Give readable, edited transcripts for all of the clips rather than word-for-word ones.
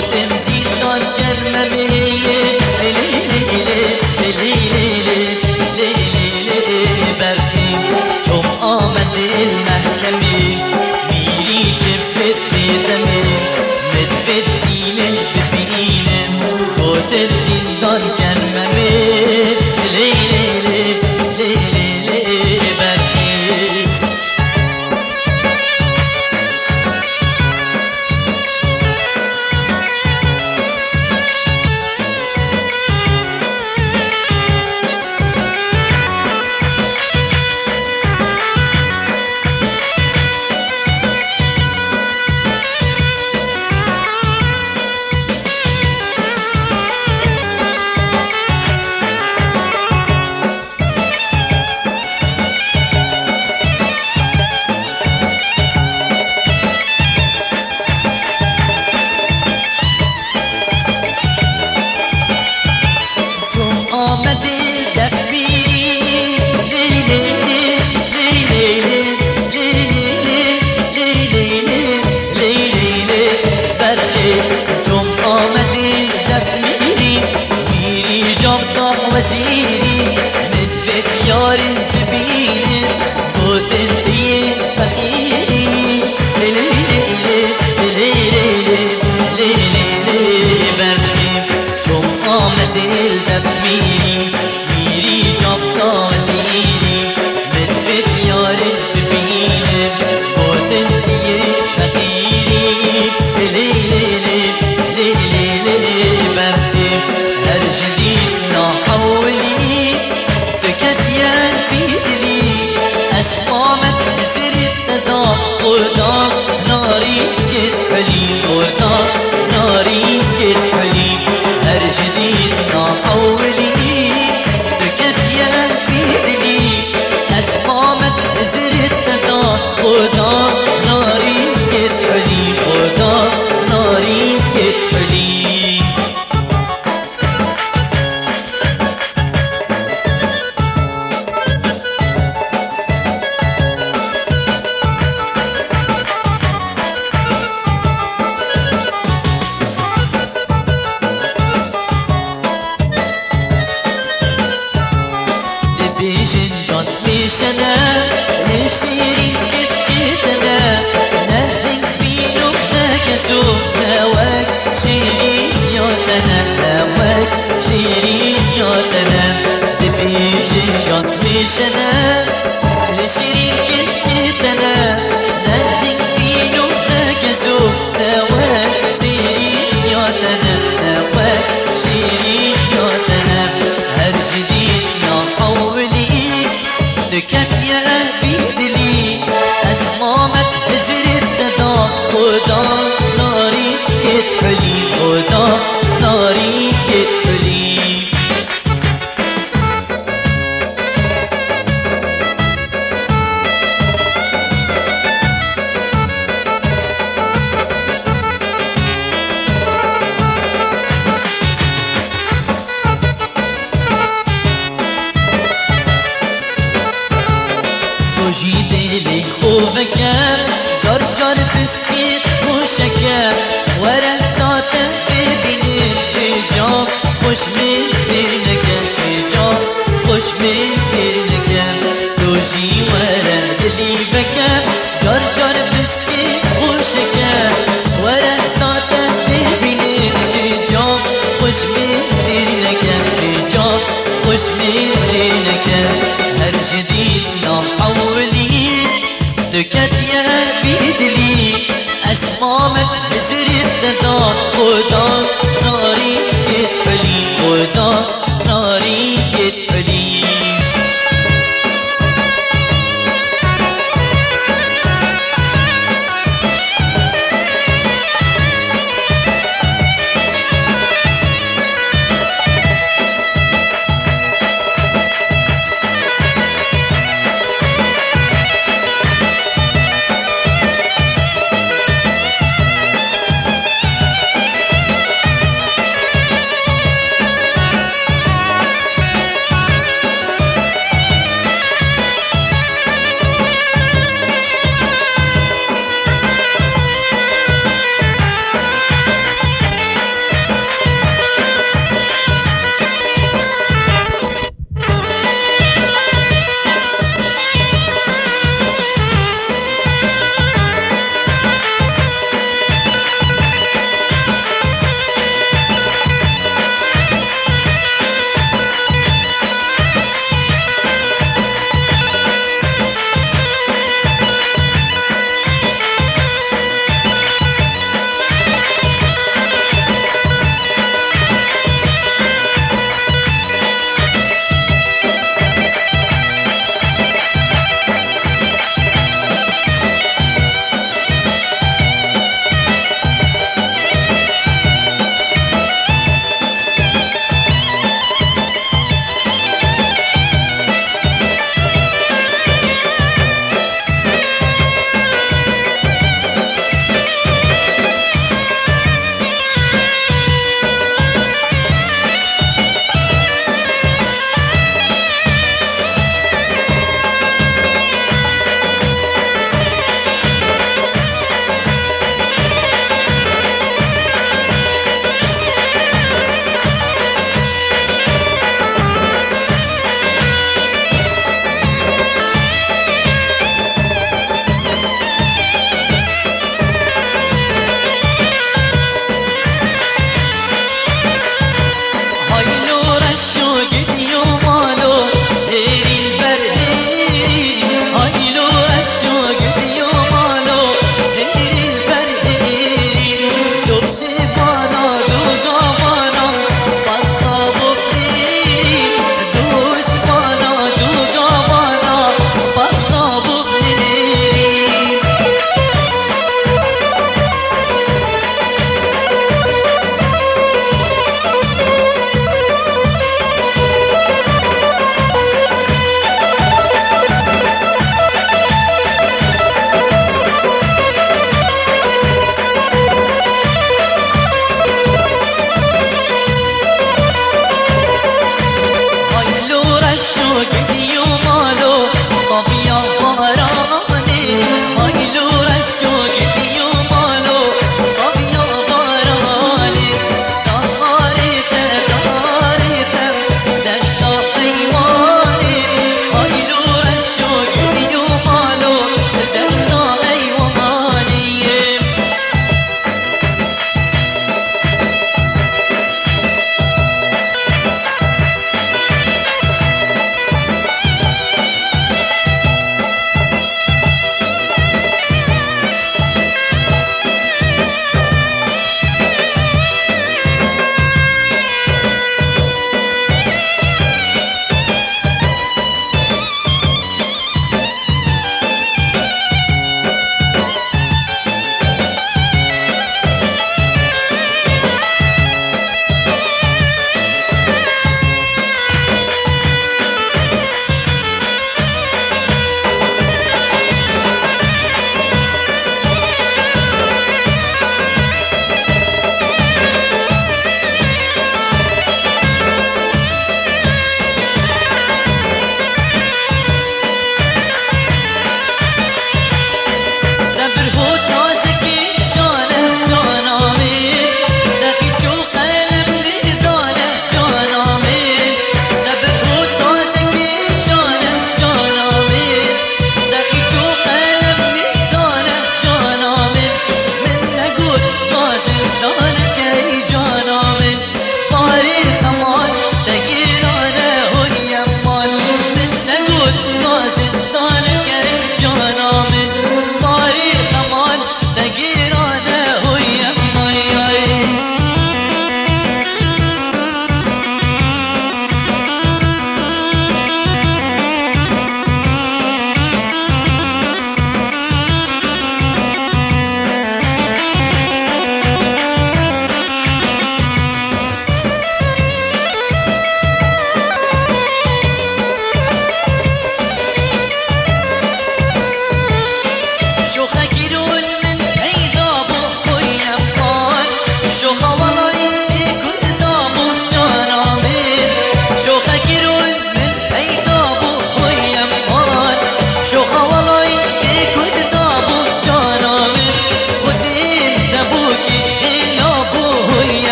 زندان کردم برقی چون آمده محکمی میری چه بسیدمی مدفت سینه ببینم خودت زندان کردم برقی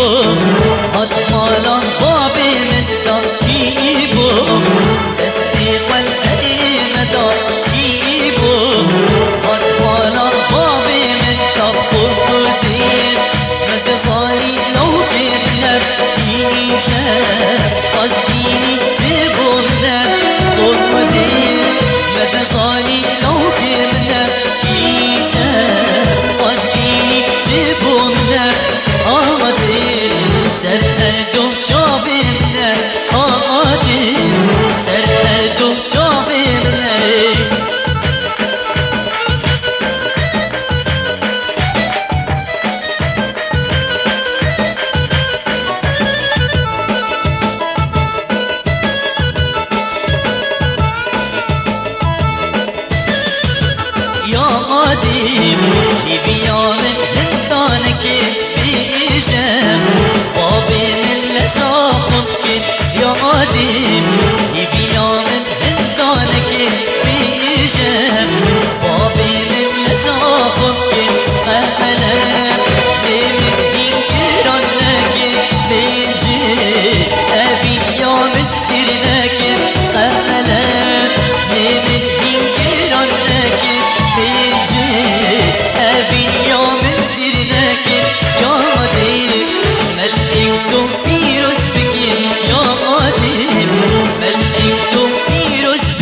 هات مالا باب من دا کی دستی قلبی مدا کی هات مالا باب من دا بودی مدزانی لو جبنر میشه از دینی جبنر بودی مدزانی لو جبنر میشه از دینی جبنر آمده سر هر دو جا ببنر آمده سر هر دو جا ببنر قدیم بیان هندان که بیشم باب من لساخم که یا قدیم بیان هندان که بیشم باب من لساخم که قهلم بمدین کران نکه بیجه ابی یا مدیر نکه قهلم بمدین کران نکه أبي يوم درناك يا قديم ملكت في رزقك يا قديم ملكت في رزقك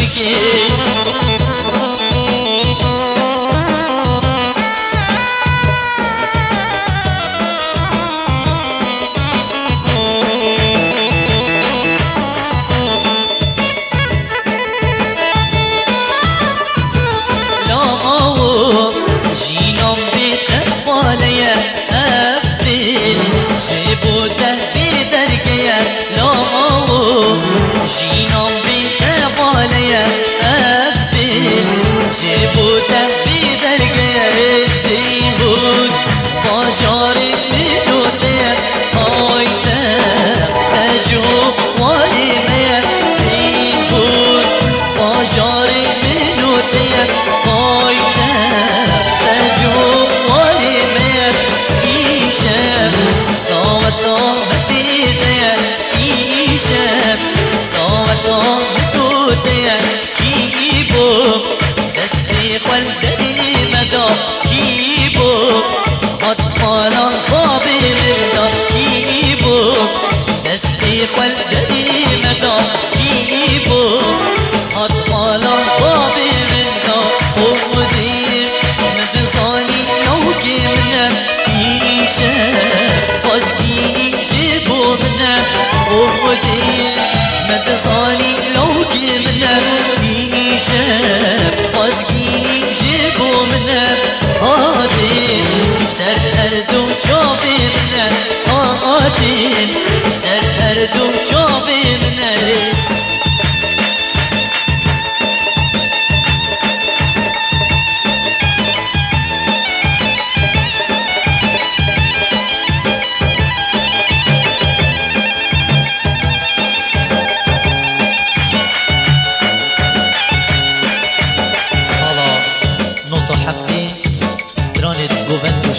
والدني مدى كيبو أطفالا بابي مدى كيبو دستي والدني مدى كيبو أطفالا بابي مدى أمدي مدزاني لوكي منا إيشا قصديني جيبو منا أمدي مدزاني لوكي منا إيشا قصديني جيبو منا هاتين سر هردو جابي منا هاتين سر هردو جابي منا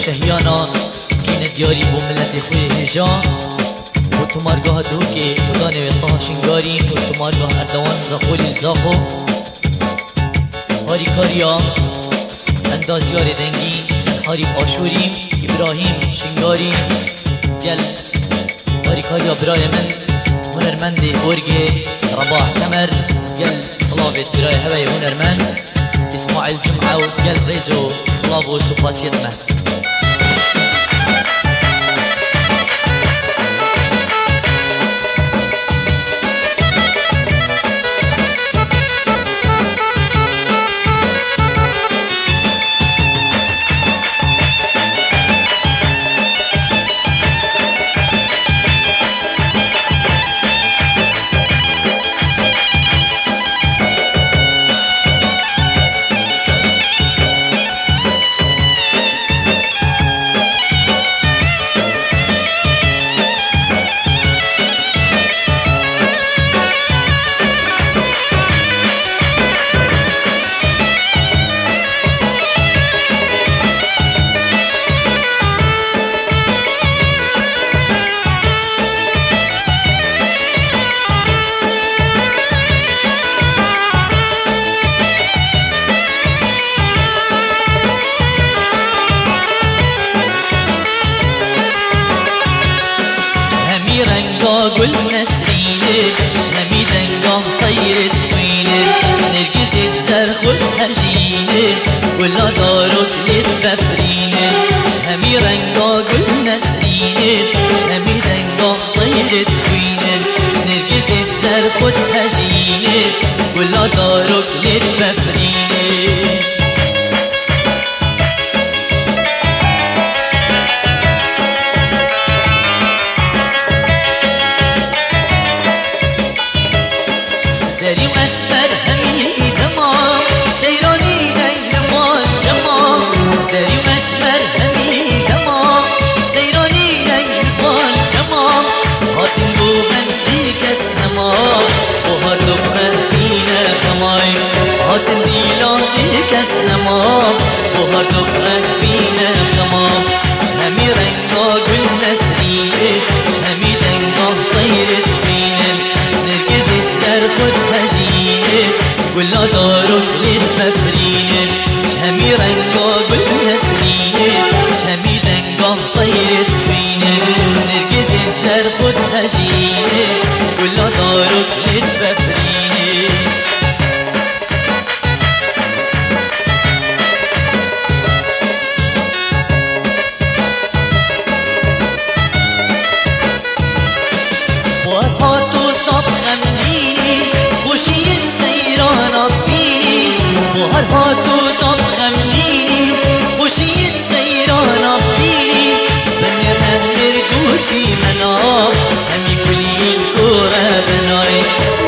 شهیانا این دیاری بو ملت خوی هجا و تو مرگاه دو که خدانه و طه شنگاری و تو مرگاه اردوان زخولی الزاخو هاری کاریا اندازیار دنگی هاری پاشوری ابراهیم شنگاری گل هاری کاریا برای من هنرمند برگ رباح کمر گل صلابت برای هوای هنرمند اسماعیل جمعه و گل ریزو صلاب و سپاسیت مه گل نسرینه همی دنگاه طیر توینه نرگس زر خود هجینه گلا دارو کلید بفرینه همی رنگا گل نسرینه همی دنگاه طیر توینه نرگس زر خود هجینه گلا دارو کلید بفرینه ولا دارو كليت مفرينه همي رنقا بالنسرينه همي دنقا طيرت فينه نرقز انتر خد هجينه ولا دارو كليت مفرينه وهاتو صب غمليني خوشيت سيران بيني وهاتو صب غمليني خوشيت سيران بيني بنر أهل رجوتي منام همي كلي الكورة بناي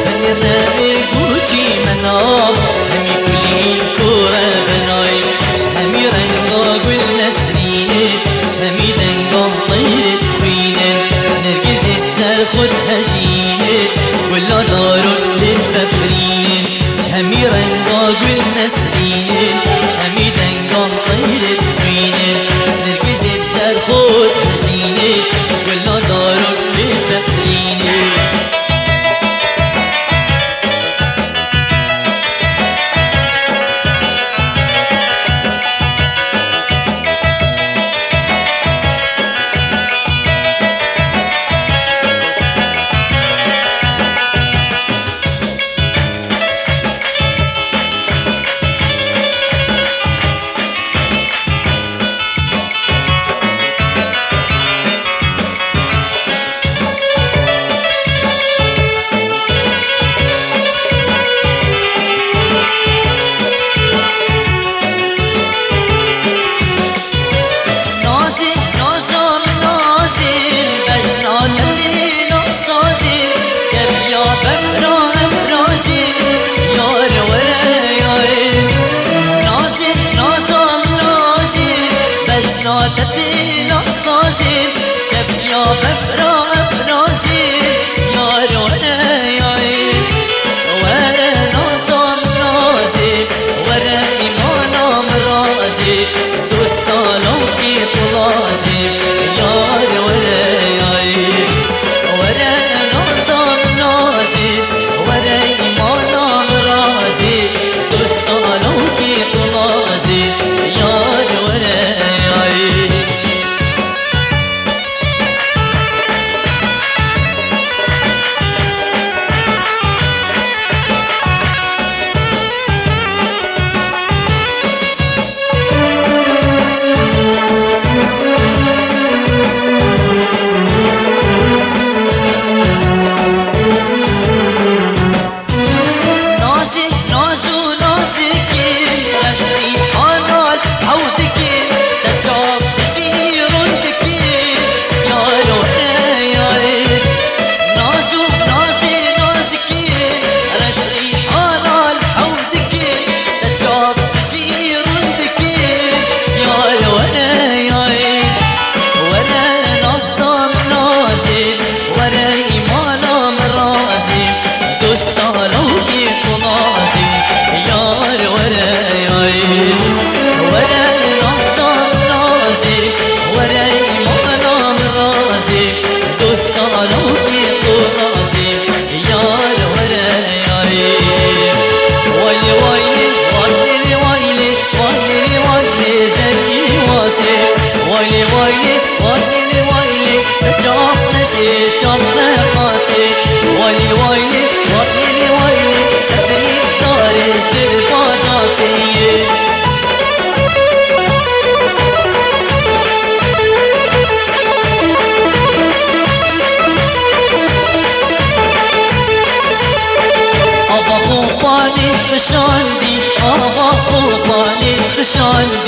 بنر أهل رجوتي منام همي كلي الكورة بناي همي رنقا قل نسريني همي دنقا طيرت فيني نرقز زر خد هجيني ولا دارو للبفرين همي رنقا قل نسرين همي دنقا طيرت فيني نرقز زر خد هجيني ولا دارو للبفرين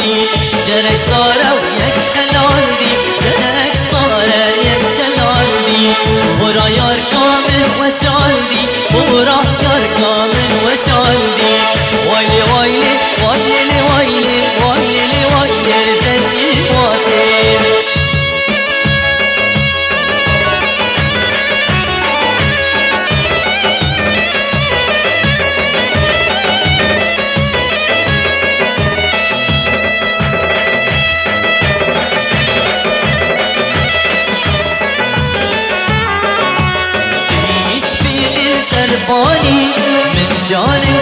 دی جرک ساره و یک کلال دی جرک ساره یک کلال دی برا یار کامل و شال دی برا یار کامل و شال دی وایلی وایلی وایلی وایلی وایلی وایلی زندگی واسه سربانی من جان